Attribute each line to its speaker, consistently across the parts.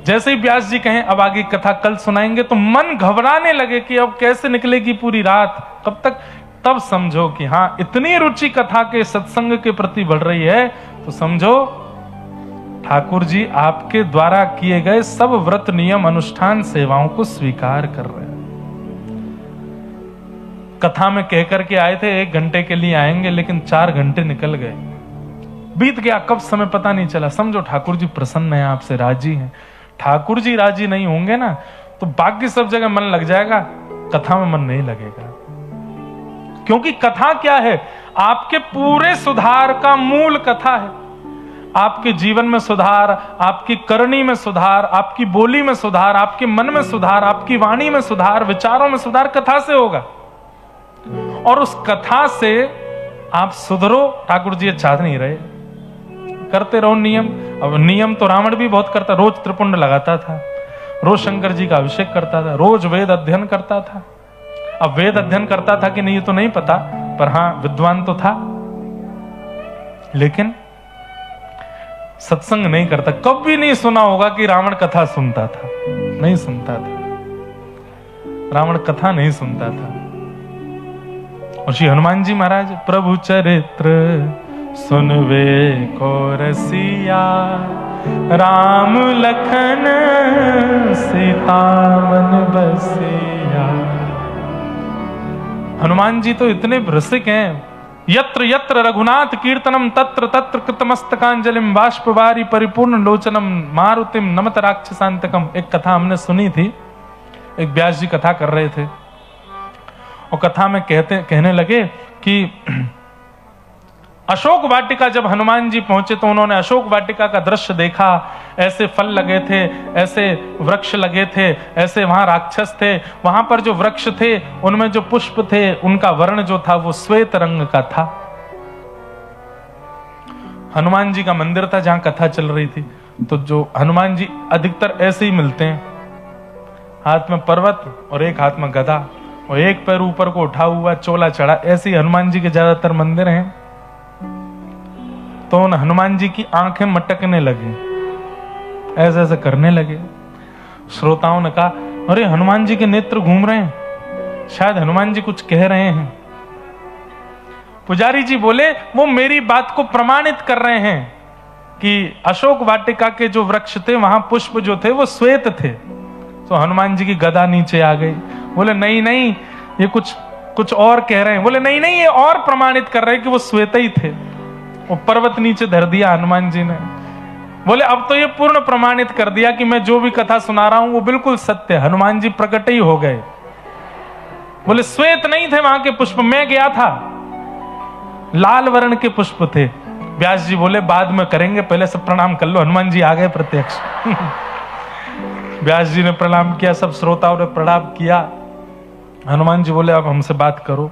Speaker 1: जैसे ही व्यास जी कहें अब आगे कथा कल सुनाएंगे, तो मन घबराने लगे कि अब कैसे निकलेगी पूरी रात, कब तक। तब समझो कि हाँ, इतनी रुचि कथा के सत्संग के प्रति बढ़ रही है, तो समझो ठाकुर जी आपके द्वारा किए गए सब व्रत नियम अनुष्ठान सेवाओं को स्वीकार कर रहे हैं। कथा में कह करके आए थे 1 घंटे के लिए आएंगे, लेकिन 4 घंटे निकल गए, बीत गया, कब समय पता नहीं चला। समझो ठाकुर जी प्रसन्न है, आपसे राजी हैं। ठाकुर जी राजी नहीं होंगे ना, तो बाकी सब जगह मन लग जाएगा, कथा में मन नहीं लगेगा। क्योंकि कथा क्या है? आपके पूरे सुधार का मूल कथा है। आपके जीवन में सुधार, आपकी करनी में सुधार, आपकी बोली में सुधार, आपके मन में सुधार, आपकी वाणी में सुधार, विचारों में सुधार कथा से होगा। और उस कथा से आप सुधरो, ठाकुर जी चाह नहीं रहे। करते रहो नियम। अब नियम तो रावण भी बहुत करता, रोज त्रिपुंड लगाता था, रोज शंकर जी का अभिषेक करता था, रोज वेद अध्ययन करता था। अब वेद अध्ययन करता था कि नहीं ये तो नहीं पता, पर हाँ विद्वान तो था, लेकिन सत्संग नहीं करता। कभी नहीं सुना होगा कि रावण कथा सुनता था, नहीं सुनता था, रावण कथा नहीं सुनता था। और श्री हनुमान जी महाराज, प्रभु चरित्र सुनवे को रसिया, राम लखन सीता मन बसिया। हनुमान जी तो इतने रसिक हैं। यत्र यत्र रघुनाथ कीर्तनम तत्र तत्र कृतमस्तकांजलिम बाष्पवारी परिपूर्ण लोचनम मारुतिम नमत राक्षसांतकम। एक कथा हमने सुनी थी, एक व्यास जी कथा कर रहे थे, और कथा में कहने लगे कि अशोक वाटिका जब हनुमान जी पहुंचे तो उन्होंने अशोक वाटिका का दृश्य देखा। ऐसे फल लगे थे, ऐसे वृक्ष लगे थे, ऐसे वहां राक्षस थे, वहां पर जो वृक्ष थे उनमें जो पुष्प थे उनका वर्ण जो था वो श्वेत रंग का था। हनुमान जी का मंदिर था जहां कथा चल रही थी। तो जो हनुमान जी अधिकतर ऐसे ही मिलते हैं, हाथ में पर्वत और एक हाथ में गदा, और एक पैर ऊपर को उठा हुआ, चोला चढ़ा। ऐसे ही हनुमान जी के ज्यादातर मंदिर हैं। तो उन हनुमान जी की आंखें मटकने लगी, ऐसे ऐसे करने लगे। श्रोताओं ने कहा, अरे हनुमान जी के नेत्र घूम रहे हैं, शायद हनुमान जी कुछ कह रहे हैं। पुजारी जी बोले, वो मेरी बात को प्रमाणित कर रहे हैं कि अशोक वाटिका के जो वृक्ष थे वहां पुष्प जो थे वो श्वेत थे। तो हनुमान जी की गदा नीचे आ गई। बोले नहीं नहीं, ये कुछ और कह रहे हैं। बोले नहीं नहीं, ये और प्रमाणित कर रहे हैं कि वो श्वेत ही थे। वो पर्वत नीचे धर दिया हनुमान जी ने। बोले अब तो ये पूर्ण प्रमाणित कर दिया कि मैं जो भी कथा सुना रहा हूं वो बिल्कुल सत्य। हनुमान जी प्रकट ही हो गए। बोले श्वेत नहीं थे वहां के पुष्प, मैं गया था, लाल वर्ण के पुष्प थे। व्यास जी बोले बाद में करेंगे, पहले सब प्रणाम कर लो। हनुमान जी आ गए प्रत्यक्ष। व्यास जी ने प्रणाम किया, सब श्रोताओं ने प्रणाम किया। हनुमान जी बोले अब हमसे बात करो।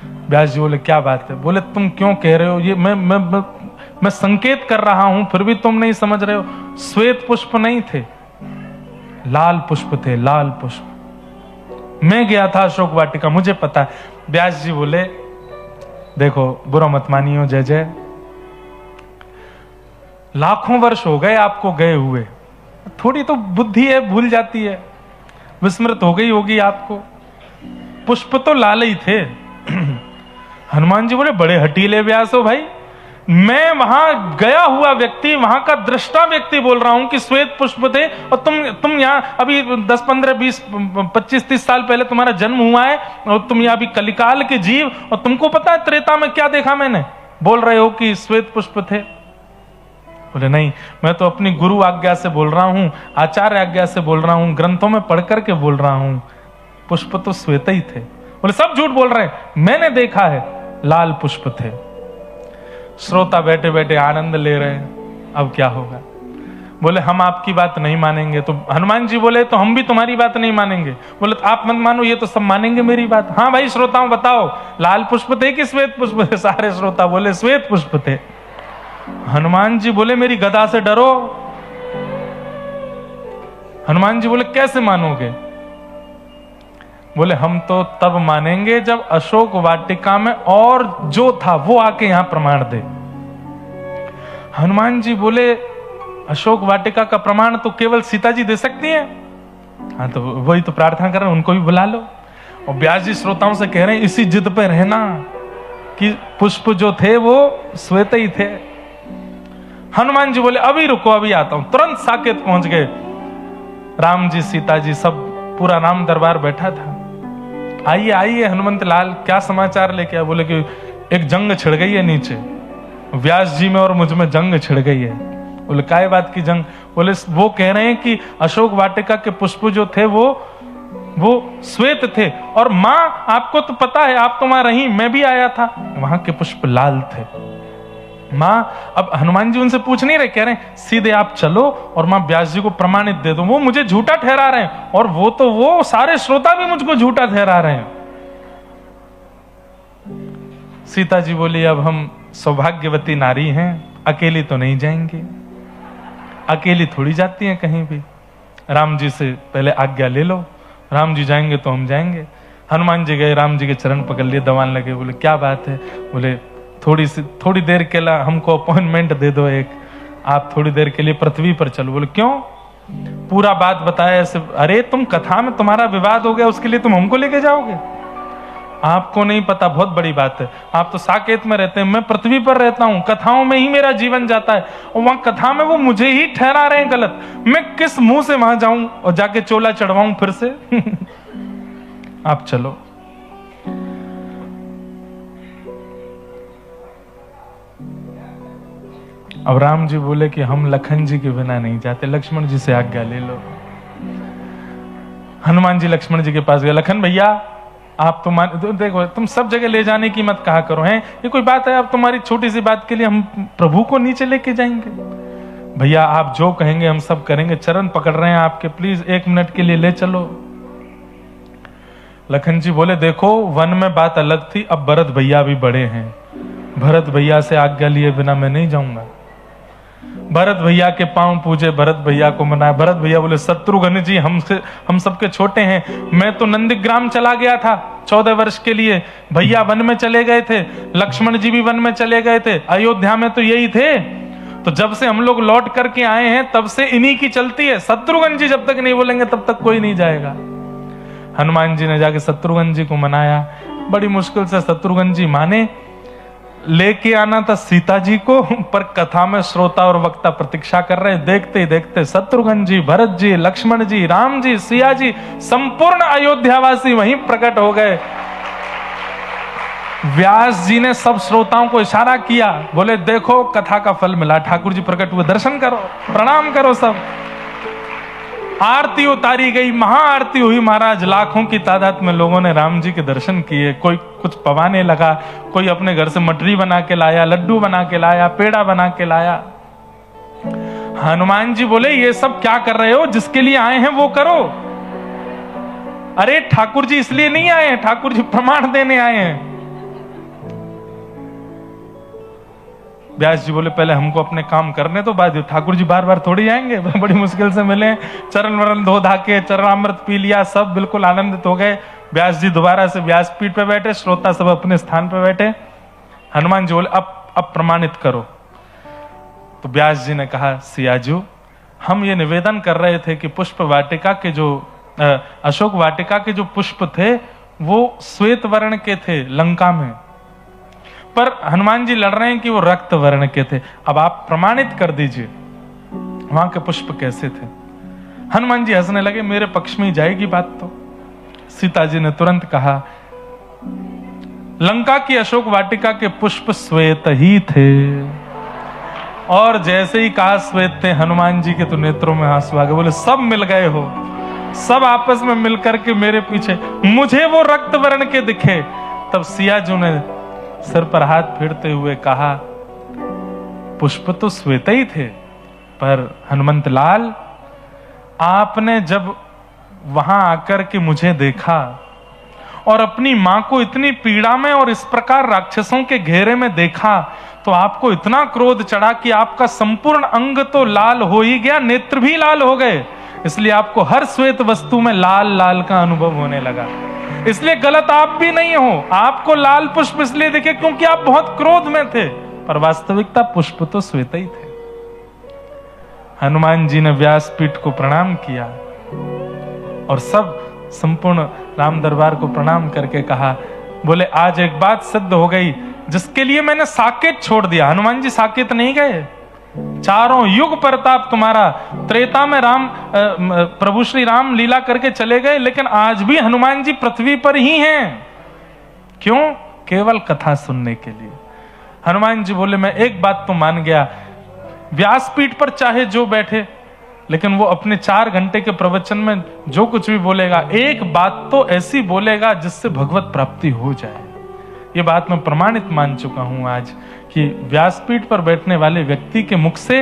Speaker 1: व्यास जी बोले क्या बात है? बोले तुम क्यों कह रहे हो ये? मैं संकेत कर रहा हूं, फिर भी तुम नहीं समझ रहे हो। श्वेत पुष्प नहीं थे, लाल पुष्प थे, लाल पुष्प। मैं गया था अशोक वाटिका, मुझे पता है। व्यास जी बोले देखो बुरा मत मानियो, जय जय, लाखों वर्ष हो गए आपको गए हुए, थोड़ी तो बुद्धि है, भूल जाती है, विस्मृत हो गई होगी आपको। पुष्प तो लाल ही थे। हनुमान जी बोले बड़े हटीले व्यास हो भाई, मैं वहां गया हुआ व्यक्ति, वहां का दृष्टा व्यक्ति बोल रहा हूं कि श्वेत पुष्प थे, और तुम यहां अभी 10, 15, 20, 25, 30 साल पहले तुम्हारा जन्म हुआ है, और तुम यहां अभी कलिकाल के जीव, और तुमको पता है त्रेता में क्या देखा मैंने, बोल रहे हो कि श्वेत पुष्प थे। बोले नहीं, मैं तो अपनी गुरु आज्ञा से बोल रहा हूं, आचार्य आज्ञा से बोल रहा हूं, ग्रंथों में पढ़ करके बोल रहा हूं, पुष्प तो श्वेत ही थे। बोले सब झूठ बोल रहे हैं, मैंने देखा है लाल पुष्प थे। श्रोता बैठे बैठे आनंद ले रहे हैं, अब क्या होगा। बोले हम आपकी बात नहीं मानेंगे। तो हनुमान जी बोले तो हम भी तुम्हारी बात नहीं मानेंगे। बोले तो आप मत मानो, ये तो सब मानेंगे मेरी बात। हाँ भाई श्रोताओं बताओ, लाल पुष्प थे कि श्वेत पुष्प थे? सारे श्रोता बोले श्वेत पुष्प थे। हनुमान जी बोले मेरी गदा से डरो। हनुमान जी बोले कैसे मानोगे? बोले हम तो तब मानेंगे जब अशोक वाटिका में और जो था वो आके यहां प्रमाण दे। हनुमान जी बोले अशोक वाटिका का प्रमाण तो केवल सीता जी दे सकती हैं। हाँ, तो वही तो प्रार्थना कर रहे हैं, उनको भी बुला लो। और व्यास जी श्रोताओं से कह रहे हैं इसी जिद पे रहना कि पुष्प जो थे वो श्वेत ही थे। हनुमान जी बोले अभी रुको, अभी आता हूं। तुरंत साकेत पहुंच गए। राम जी, सीता जी, सब पूरा राम दरबार बैठा था। आइए आइए हनुमंत लाल, क्या समाचार लेके आए? बोले कि एक जंग छिड़ गई है नीचे, व्यास जी में और मुझ में जंग छिड़ गई है। बोले काय बात की जंग? बोले वो कह रहे हैं कि अशोक वाटिका के पुष्प जो थे वो श्वेत थे, और माँ आपको तो पता है, आप तो वहां रही, मैं भी आया था, वहां के पुष्प लाल थे। माँ, अब हनुमान जी उनसे पूछ नहीं रहे, कह रहे हैं सीधे आप चलो और माँ व्यास जी को प्रमाणित दे दो। वो मुझे झूठा ठहरा रहे हैं, और वो सारे श्रोता भी मुझको झूठा ठहरा रहे हैं। सीता जी बोली अब हम सौभाग्यवती नारी हैं, अकेली तो नहीं जाएंगी, अकेली थोड़ी जाती हैं कहीं भी। राम जी से पहले आज्ञा ले लो, राम जी जाएंगे तो हम जाएंगे। हनुमान जी गए, राम जी के चरण पकड़ लिए, दबान लगे। बोले क्या बात है? बोले थोड़ी देर के लिए हमको अपॉइंटमेंट दे दो एक, आप थोड़ी देर के लिए पृथ्वी पर चलो। बोले क्यों? पूरा बात बताया ऐसे। अरे तुम कथा में तुम्हारा विवाद हो गया, उसके लिए तुम हमको लेके जाओगे? आपको नहीं पता, बहुत बड़ी बात है। आप तो साकेत में रहते हैं, मैं पृथ्वी पर रहता हूं, कथाओं में ही मेरा जीवन जाता है, और वहां कथा में वो मुझे ही ठहरा रहे हैं गलत। मैं किस मुंह से वहां जाऊं और जाके चोला चढ़वाऊं फिर से? आप चलो। अब राम जी बोले कि हम लखन जी के बिना नहीं जाते, लक्ष्मण जी से आज्ञा ले लो। हनुमान जी लक्ष्मण जी के पास गए। लखन भैया, आप तो देखो, तुम सब जगह ले जाने की मत कहा करो, हैं ये कोई बात है? अब तुम्हारी छोटी सी बात के लिए हम प्रभु को नीचे लेके जाएंगे? भैया आप जो कहेंगे हम सब करेंगे, चरण पकड़ रहे हैं आपके, प्लीज 1 मिनट के लिए ले चलो। लखन जी बोले देखो, वन में बात अलग थी, अब भरत भैया भी बड़े हैं, भरत भैया से आज्ञा लिए बिना मैं नहीं जाऊंगा। भरत भैया के पांव पूजे, भरत भैया को मनाया। भरत भैया बोले शत्रुघ्न जी हम सबके छोटे हैं, मैं तो नंदीग्राम चला गया था 14 वर्ष के लिए, भैया वन में चले गए थे, लक्ष्मण जी भी वन में चले गए थे, अयोध्या में तो यही थे, तो जब से हम लोग लौट करके आए हैं तब से इन्हीं की चलती है, शत्रुघ्न जी जब तक नहीं बोलेंगे तब तक कोई नहीं जाएगा। हनुमान जी ने जाके शत्रुघ्न जी को मनाया, बड़ी मुश्किल से शत्रुघ्न जी माने। लेके आना था सीता जी को, पर कथा में श्रोता और वक्ता प्रतीक्षा कर रहे। देखते ही देखते शत्रुघ्न जी, भरत जी, लक्ष्मण जी, राम जी, सिया जी, संपूर्ण अयोध्यावासी वहीं प्रकट हो गए। व्यास जी ने सब श्रोताओं को इशारा किया, बोले देखो कथा का फल मिला, ठाकुर जी प्रकट हुए, दर्शन करो, प्रणाम करो। सब आरती उतारी गई, महाआरती हुई महाराज। लाखों की तादाद में लोगों ने राम जी के दर्शन किए। कोई कुछ पवाने लगा, कोई अपने घर से मटरी बना के लाया, लड्डू बना के लाया, पेड़ा बना के लाया। हनुमान जी बोले ये सब क्या कर रहे हो? जिसके लिए आए हैं वो करो। अरे ठाकुर जी इसलिए नहीं आए हैं, ठाकुर जी प्रमाण देने आए हैं। व्यास जी बोले पहले हमको अपने काम करने तो बाद ठाकुर जी बार बार थोड़ी आएंगे, बड़ी मुश्किल से मिले, चरण वरण धो धा के चरणामृत पी लिया, सब बिल्कुल आनंदित हो गए। व्यास जी दोबारा से व्यासपीठ पे बैठे, श्रोता सब अपने स्थान पे बैठे। हनुमान जी बोले अब प्रमाणित करो। तो व्यास जी ने कहा सियाजू, हम ये निवेदन कर रहे थे कि पुष्प वाटिका के जो अशोक वाटिका के जो पुष्प थे वो श्वेत वर्ण के थे लंका में, पर हनुमान जी लड़ रहे हैं कि वो रक्त वर्ण के थे। अब आप प्रमाणित कर दीजिए वहां के पुष्प कैसे थे। हनुमान जी हंसने लगे, मेरे पक्ष में जाएगी बात तो। सीता जी ने तुरंत कहा लंका की अशोक वाटिका के पुष्प श्वेत ही थे। और जैसे ही कहा श्वेत थे, हनुमान जी के तो नेत्रों में आंसू आ गए। बोले सब मिल गए हो, सब आपस में मिलकर के मेरे पीछे, मुझे वो रक्त वर्ण के दिखे। तब सिया जी ने सिर पर हाथ फेरते हुए कहा पुष्प तो श्वेत ही थे, पर हनुमंत लाल आपने जब वहां आकर के मुझे देखा और अपनी मां को इतनी पीड़ा में और इस प्रकार राक्षसों के घेरे में देखा, तो आपको इतना क्रोध चढ़ा कि आपका संपूर्ण अंग तो लाल हो ही गया, नेत्र भी लाल हो गए। इसलिए आपको हर श्वेत वस्तु में लाल लाल का अनुभव होने लगा। इसलिए गलत आप भी नहीं हो, आपको लाल पुष्प इसलिए दिखे क्योंकि आप बहुत क्रोध में थे, पर वास्तविकता पुष्प तो श्वेत ही थे। हनुमान जी ने व्यासपीठ को प्रणाम किया और सब संपूर्ण राम दरबार को प्रणाम करके कहा, बोले आज एक बात सिद्ध हो गई जिसके लिए मैंने साकेत छोड़ दिया। हनुमान जी साकेत नहीं गए, चारों युग प्रताप तुम्हारा, त्रेता में प्रभु श्री राम लीला करके चले गए, लेकिन आज भी हनुमान जी पृथ्वी पर ही हैं। क्यों? केवल कथा सुनने के लिए। हनुमान जी बोले मैं एक बात तो मान गया, व्यासपीठ पर चाहे जो बैठे, लेकिन वो अपने 4 घंटे के प्रवचन में जो कुछ भी बोलेगा, एक बात तो ऐसी बोलेगा जिससे भगवत प्राप्ति हो जाए। ये बात मैं प्रमाणित मान चुका हूं आज कि व्यासपीठ पर बैठने वाले व्यक्ति के मुख से,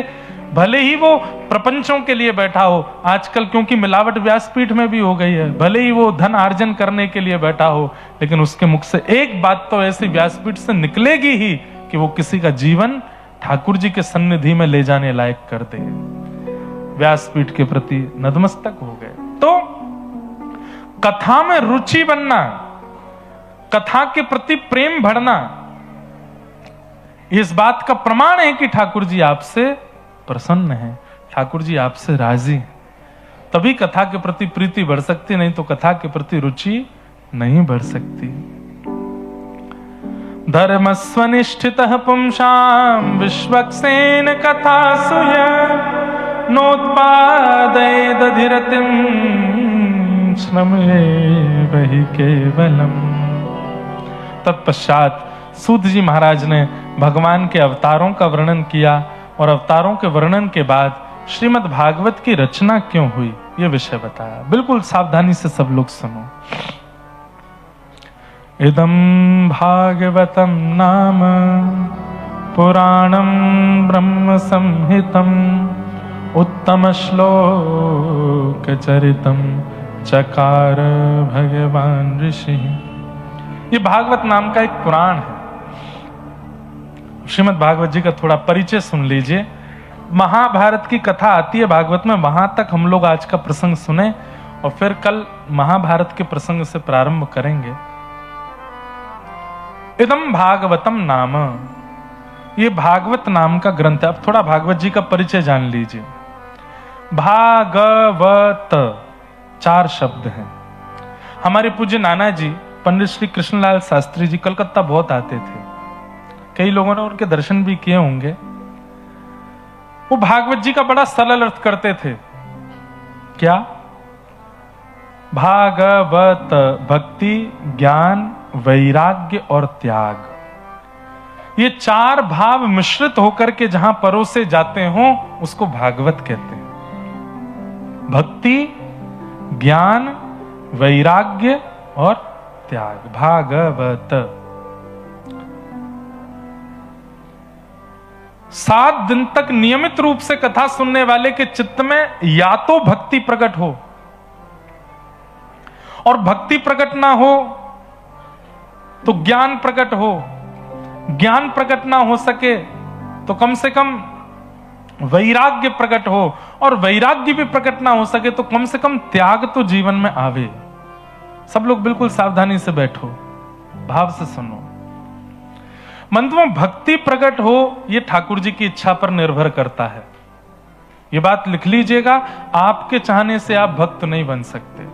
Speaker 1: भले ही वो प्रपंचों के लिए बैठा हो, आजकल क्योंकि मिलावट व्यासपीठ में भी हो गई है, भले ही वो धन अर्जन करने के लिए बैठा हो, लेकिन उसके मुख से एक बात तो ऐसी व्यासपीठ से निकलेगी ही कि वो किसी का जीवन ठाकुर जी के सन्निधि में ले जाने लायक कर दे। व्यासपीठ के प्रति नतमस्तक हो गए। तो कथा में रुचि बनना, कथा के प्रति प्रेम बढ़ना, इस बात का प्रमाण है कि ठाकुर जी आपसे प्रसन्न हैं, ठाकुर जी आपसे राजी हैं। तभी कथा के प्रति प्रीति बढ़ सकती, नहीं तो कथा के प्रति रुचि नहीं बढ़ सकती। धर्मस्वनिष्ठितः पुंसां विश्वक्सेन कथा सुय नोत्पादयेदधिरतिं श्रमेवहि केवलम्। तत्पश्चात सूत जी महाराज ने भगवान के अवतारों का वर्णन किया और अवतारों के वर्णन के बाद श्रीमद् भागवत की रचना क्यों हुई यह विषय बताया। बिल्कुल सावधानी से सब लोग सुनो। इदं भागवतं नाम पुराणं ब्रह्म संहितं उत्तम श्लोक चरितं चकार भगवान ऋषि। ये भागवत नाम का एक पुराण है। श्रीमद् भागवत जी का थोड़ा परिचय सुन लीजिए। महाभारत की कथा आती है भागवत में, वहां तक हम लोग आज का प्रसंग सुने और फिर कल महाभारत के प्रसंग से प्रारंभ करेंगे। इदम भागवतम नाम, ये भागवत नाम का ग्रंथ है। अब थोड़ा भागवत जी का परिचय जान लीजिए। भागवत 4 शब्द हैं। हमारे पूज्य नाना जी पंडित श्री कृष्णलाल शास्त्री जी कलकत्ता बहुत आते थे, कई लोगों ने उनके दर्शन भी किए होंगे। वो भागवत जी का बड़ा सरल अर्थ करते थे। क्या? भागवत भक्ति, ज्ञान, वैराग्य और त्याग, ये 4 भाव मिश्रित होकर के जहां परोसे जाते हों उसको भागवत कहते हैं। भक्ति, ज्ञान, वैराग्य और त्याग, भागवत। 7 दिन तक नियमित रूप से कथा सुनने वाले के चित्त में या तो भक्ति प्रकट हो, और भक्ति प्रकट ना हो तो ज्ञान प्रकट हो, ज्ञान प्रकट ना हो सके तो कम से कम वैराग्य प्रकट हो, और वैराग्य भी प्रकट ना हो सके तो कम से कम त्याग तो जीवन में आवे। सब लोग बिल्कुल सावधानी से बैठो, भाव से सुनो। मंत्र में भक्ति प्रकट हो, यह ठाकुर जी की इच्छा पर निर्भर करता है। यह बात लिख लीजिएगा, आपके चाहने से आप भक्त नहीं बन सकते।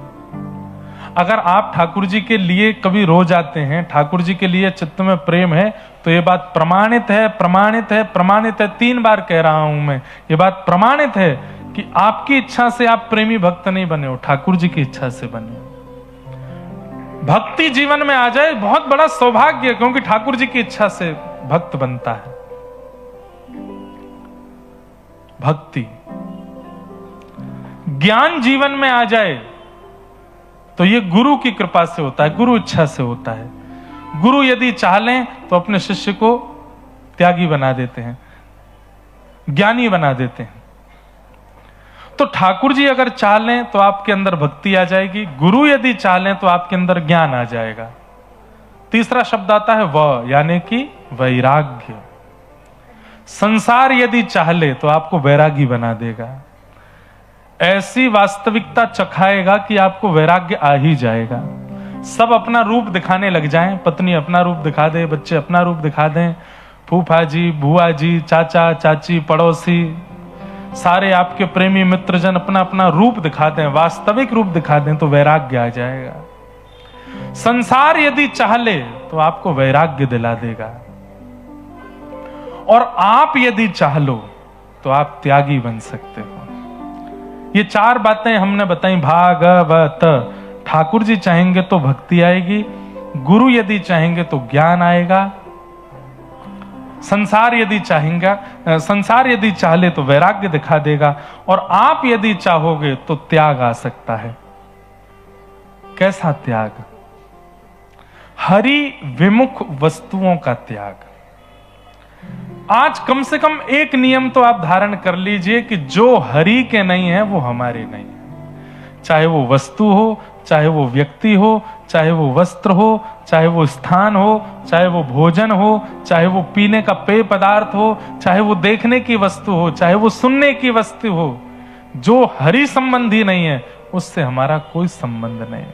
Speaker 1: अगर आप ठाकुर जी के लिए कभी रो जाते हैं, ठाकुर जी के लिए चित्त में प्रेम है, तो यह बात प्रमाणित है, प्रमाणित है, प्रमाणित है। 3 बार कह रहा हूं मैं, यह बात प्रमाणित है कि आपकी इच्छा से आप प्रेमी भक्त नहीं बने हो, ठाकुर जी की इच्छा से बने हो। भक्ति जीवन में आ जाए बहुत बड़ा सौभाग्य है, क्योंकि ठाकुर जी की इच्छा से भक्त बनता है। भक्ति, ज्ञान जीवन में आ जाए तो यह गुरु की कृपा से होता है, गुरु इच्छा से होता है। गुरु यदि चाह लें तो अपने शिष्य को त्यागी बना देते हैं, ज्ञानी बना देते हैं। तो ठाकुर जी अगर चाह लें तो आपके अंदर भक्ति आ जाएगी, गुरु यदि चाह लें तो आपके अंदर ज्ञान आ जाएगा। तीसरा शब्द आता है व, यानी कि वैराग्य। संसार यदि चाह ले तो आपको वैरागी बना देगा, ऐसी वास्तविकता चखाएगा कि आपको वैराग्य आ ही जाएगा। सब अपना रूप दिखाने लग जाएं, पत्नी अपना रूप दिखा दे, बच्चे अपना रूप दिखा दें, फूफा जी, बुआ जी, चाचा चाची, पड़ोसी सारे आपके प्रेमी मित्रजन अपना अपना रूप दिखा दें, वास्तविक रूप दिखा दें, तो वैराग्य आ जाएगा। संसार यदि चाह ले तो आपको वैराग्य दिला देगा, और आप यदि चाह लो तो आप त्यागी बन सकते हो। ये 4 बातें हमने बताई। भागवत, ठाकुर जी चाहेंगे तो भक्ति आएगी, गुरु यदि चाहेंगे तो ज्ञान आएगा, संसार यदि चाह ले तो वैराग्य दिखा देगा, और आप यदि चाहोगे तो त्याग आ सकता है। कैसा त्याग? हरि विमुख वस्तुओं का त्याग। आज कम से कम एक नियम तो आप धारण कर लीजिए कि जो हरि के नहीं है वो हमारे नहीं है। चाहे वो वस्तु हो, चाहे वो व्यक्ति हो, चाहे वो वस्त्र हो, चाहे वो स्थान हो, चाहे वो भोजन हो, चाहे वो पीने का पेय पदार्थ हो, चाहे वो देखने की वस्तु हो, चाहे वो सुनने की वस्तु हो, जो हरि संबंधी नहीं है उससे हमारा कोई संबंध नहीं।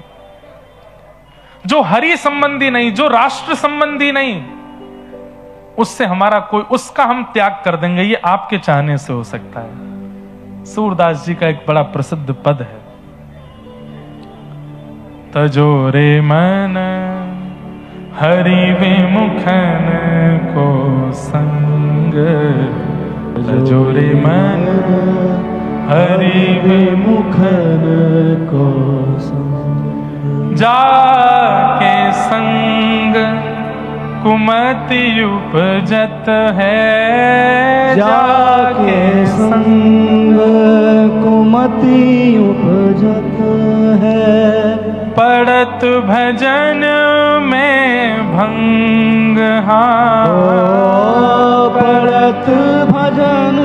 Speaker 1: जो हरि संबंधी नहीं, जो राष्ट्र संबंधी नहीं, उससे हमारा कोई, उसका हम त्याग कर देंगे। ये आपके चाहने से हो सकता है। सूरदास जी का एक बड़ा प्रसिद्ध पद है, तजोरे मन हरि विमुखन को संग, तजोरे मन हरि विमुखन को संग, जाके संग कुमति उपजत है,
Speaker 2: जाके संग कुमति उपजत है,
Speaker 1: पड़त भजन में भंग। हाँ,
Speaker 2: पड़त भजन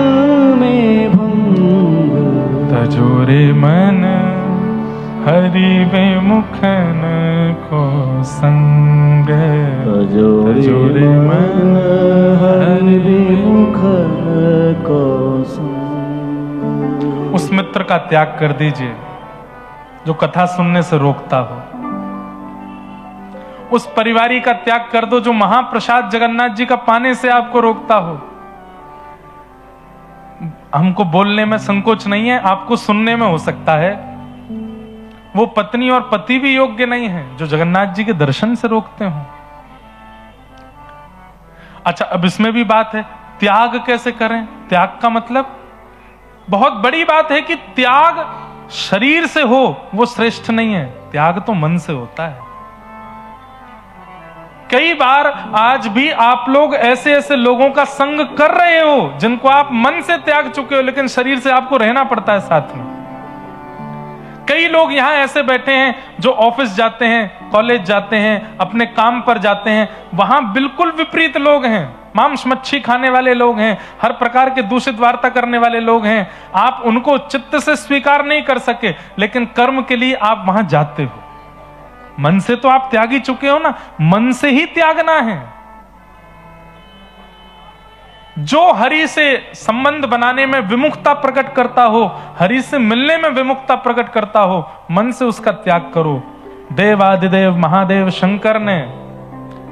Speaker 2: में भंग,
Speaker 1: तजोरे मन हरि विमुखन को संग, तजोरे मन
Speaker 2: हरि विमुखन को संग।
Speaker 1: उस मित्र का त्याग कर दीजिए जो कथा सुनने से रोकता हो। उस परिवारी का त्याग कर दो जो महाप्रसाद जगन्नाथ जी का पाने से आपको रोकता हो। हमको बोलने में संकोच नहीं है, आपको सुनने में हो सकता है। वो पत्नी और पति भी योग्य नहीं है जो जगन्नाथ जी के दर्शन से रोकते हो। अच्छा, अब इसमें भी बात है, त्याग कैसे करें? त्याग का मतलब बहुत बड़ी बात है कि त्याग शरीर से हो वो श्रेष्ठ नहीं है, त्याग तो मन से होता है। कई बार आज भी आप लोग ऐसे ऐसे लोगों का संग कर रहे हो जिनको आप मन से त्याग चुके हो, लेकिन शरीर से आपको रहना पड़ता है साथ में। कई लोग यहां ऐसे बैठे हैं जो ऑफिस जाते हैं, कॉलेज जाते हैं, अपने काम पर जाते हैं, वहां बिल्कुल विपरीत लोग हैं, मांस मच्छी खाने वाले लोग हैं, हर प्रकार के दूषित वार्ता करने वाले लोग हैं। आप उनको चित्त से स्वीकार नहीं कर सके, लेकिन कर्म के लिए आप वहां जाते हो। मन से तो आप त्यागी चुके हो ना, मन से ही त्यागना है। जो हरि से संबंध बनाने में विमुखता प्रकट करता हो, हरि से मिलने में विमुखता प्रकट करता हो, मन से उसका त्याग करो। देवादिदेव महादेव शंकर ने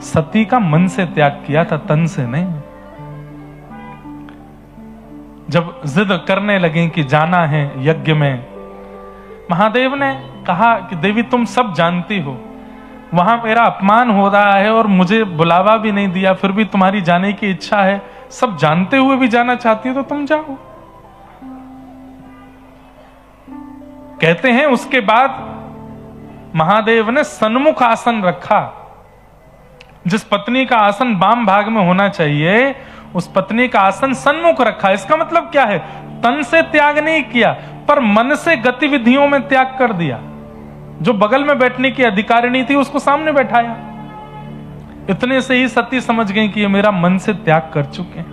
Speaker 1: सती का मन से त्याग किया था, तन से नहीं। जब जिद करने लगे कि जाना है यज्ञ में, महादेव ने कहा कि देवी तुम सब जानती हो वहां मेरा अपमान हो रहा है और मुझे बुलावा भी नहीं दिया, फिर भी तुम्हारी जाने की इच्छा है, सब जानते हुए भी जाना चाहती हो तो तुम जाओ। कहते हैं उसके बाद महादेव ने सन्मुख आसन रखा। जिस पत्नी का आसन वाम भाग में होना चाहिए उस पत्नी का आसन सन्मुख रखा। इसका मतलब क्या है? तन से त्याग नहीं किया पर मन से गतिविधियों में त्याग कर दिया। जो बगल में बैठने की अधिकारिणी थी उसको सामने बैठाया। इतने से ही सती समझ गई कि ये मेरा मन से त्याग कर चुके हैं।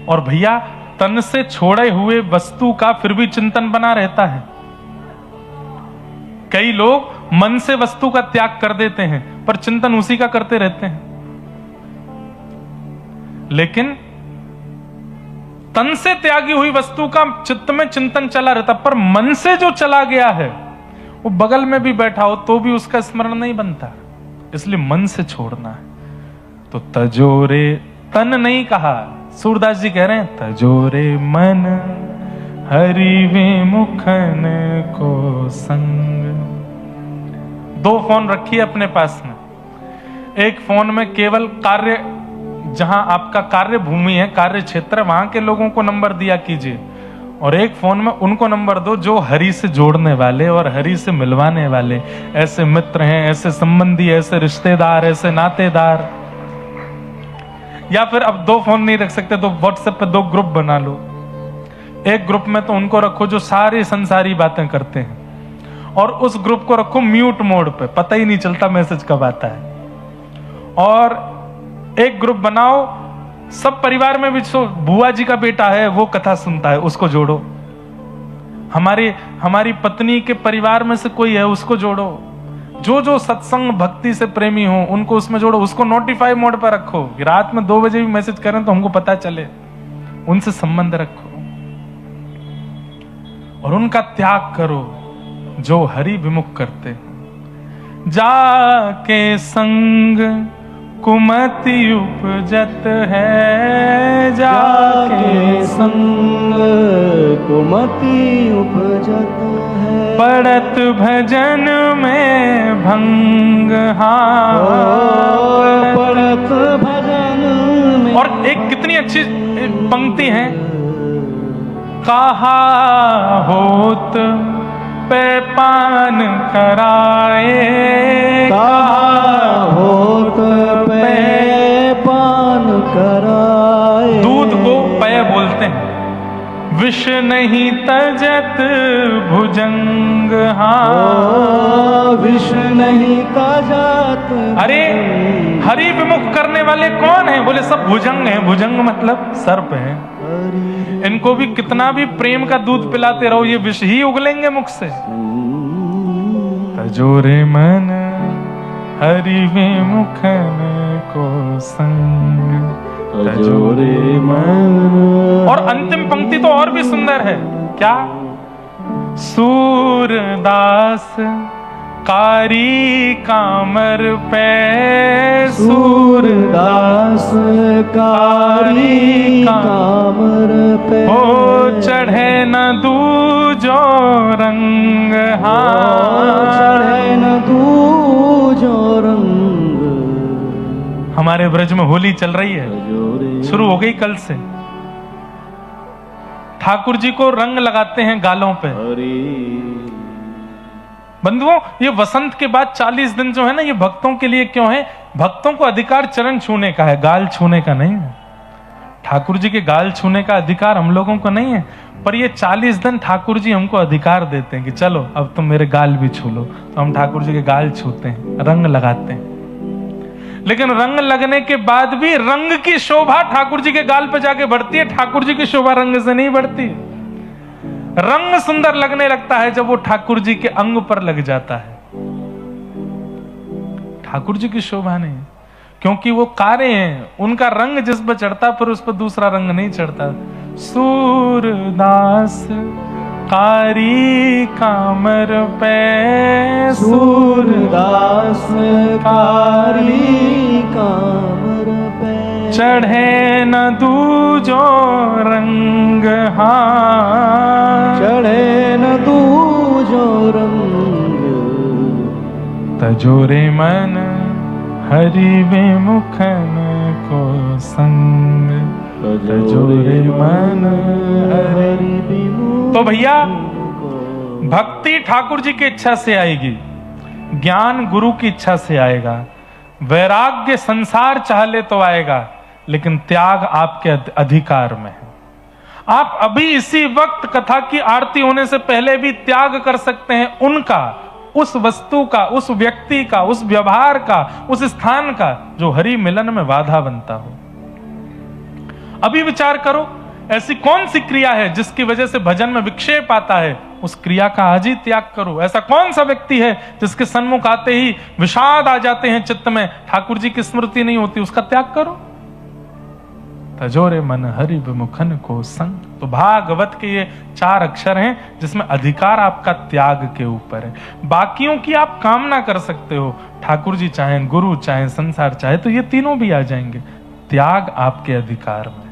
Speaker 1: और भैया तन से छोड़े हुए वस्तु का फिर भी चिंतन बना रहता है। कई लोग मन से वस्तु का त्याग कर देते हैं पर चिंतन उसी का करते रहते हैं। लेकिन तन से त्यागी हुई वस्तु का चित्त में चिंतन चला रहता, पर मन से जो चला गया है वो बगल में भी बैठा हो तो भी उसका स्मरण नहीं बनता। इसलिए मन से छोड़ना है। तो तजोरे, तन नहीं कहा, सूरदास जी कह रहे हैं तजोरे मन हरि विमुखन को संग। 2 फोन रखिए अपने पास में। एक फोन में केवल कार्य, जहां आपका कार्य भूमि है, कार्य क्षेत्र, वहां के लोगों को नंबर दिया कीजिए, और एक फोन में उनको नंबर दो जो हरि से जोड़ने वाले और हरि से मिलवाने वाले ऐसे मित्र हैं, ऐसे संबंधी, ऐसे रिश्तेदार, ऐसे नातेदार। या फिर अब 2 फोन नहीं रख सकते तो व्हाट्सएप पे 2 ग्रुप बना लो। एक ग्रुप में तो उनको रखो जो सारी संसारी बातें करते हैं, और उस ग्रुप को रखो म्यूट मोड पे, पता ही नहीं चलता मैसेज कब आता है। और एक ग्रुप बनाओ सब परिवार में भी, बुआ जी का बेटा है वो कथा सुनता है, उसको जोड़ो। हमारी पत्नी के परिवार में से कोई है, उसको जोड़ो। जो सत्संग भक्ति से प्रेमी हो उनको उसमें जोड़ो। उसको नोटिफाई मोड पर रखो कि रात में 2 बजे भी मैसेज करें तो हमको पता चले। उनसे संबंध रखो और उनका त्याग करो जो हरि विमुख करते। जाके संग कुमति उपजत है, जाके
Speaker 2: संग कुमति उपजत है,
Speaker 1: पड़त भजन में भंग। हाँ,
Speaker 2: पड़त भजन में।
Speaker 1: और एक कितनी अच्छी पंक्ति है, कहा होत पे पान कराए,
Speaker 2: कहा होत पे पान कराए।
Speaker 1: दूध को पय बोलते हैं। विष नहीं तजत भुजंग। हाँ,
Speaker 2: विष नहीं तजत।
Speaker 1: अरे हरि विमुख करने वाले कौन है? बोले सब भुजंग हैं। भुजंग मतलब सर्प हैं। इनको भी कितना भी प्रेम का दूध पिलाते रहो, ये विष ही उगलेंगे मुख से। तजोरे मन हरि विमुखन को संग,
Speaker 2: तजोरे मन।
Speaker 1: और अंतिम पंक्ति तो और भी सुंदर है। क्या? सूरदास कारी कामर पे,
Speaker 2: सूरदास कारी कामर पे।
Speaker 1: हो चढ़े न दूजो रंग। हाँ,
Speaker 2: चढ़े न दूजो रंग।
Speaker 1: हमारे ब्रज में होली चल रही है, शुरू हो गई कल से। ठाकुर जी को रंग लगाते हैं गालों पे। बंधुओं, ये वसंत के बाद 40 दिन जो है ना, ये भक्तों के लिए क्यों है? भक्तों को अधिकार चरण छूने का है, गाल छूने का नहीं है। ठाकुर जी के गाल छूने का अधिकार हम लोगों को नहीं है, पर ये 40 दिन ठाकुर जी हमको अधिकार देते हैं कि चलो अब तुम मेरे गाल भी छू लो। तो हम ठाकुर जी के गाल छूते हैं, रंग लगाते हैं। लेकिन रंग लगने के बाद भी रंग की शोभा ठाकुर जी के गाल पे जाके बढ़ती है। ठाकुर जी की शोभा रंग से नहीं बढ़ती। रंग सुंदर लगने लगता है जब वो ठाकुर जी के अंग पर लग जाता है। ठाकुर जी की शोभा नहीं, क्योंकि वो कारे हैं। उनका रंग जिस पर चढ़ता पर उस पर दूसरा रंग नहीं चढ़ता। सूरदास कारी कामर पे,
Speaker 2: सूरदास कारी कामर पे।
Speaker 1: चढ़े न दूजो रंग। हाँ,
Speaker 2: चढ़े न दूजो रंग।
Speaker 1: तजोरे मन हरि विमुखन को संग, तजोरे मन हरि विमुख। तो भैया, भक्ति ठाकुर जी की इच्छा से आएगी, ज्ञान गुरु की इच्छा से आएगा, वैराग्य संसार चाह ले तो आएगा, लेकिन त्याग आपके अधिकार में है। आप अभी इसी वक्त कथा की आरती होने से पहले भी त्याग कर सकते हैं उनका, उस वस्तु का, उस व्यक्ति का, उस व्यवहार का, उस स्थान का जो हरि मिलन में बाधा बनता हो। अभी विचार करो, ऐसी कौन सी क्रिया है जिसकी वजह से भजन में विक्षेप आता है? उस क्रिया का आज ही त्याग करो। ऐसा कौन सा व्यक्ति है जिसके सन्मुख आते ही विषाद आ जाते हैं चित्त में, ठाकुर जी की स्मृति नहीं होती? उसका त्याग करो। तजोरे मन हरि विमुखन को संग। तो भागवत के ये 4 अक्षर हैं जिसमें अधिकार आपका त्याग के ऊपर है। बाकियों की आप कामना कर सकते हो, ठाकुर जी चाहे, गुरु चाहे, संसार चाहे, तो ये तीनों भी आ जाएंगे। त्याग आपके अधिकार में।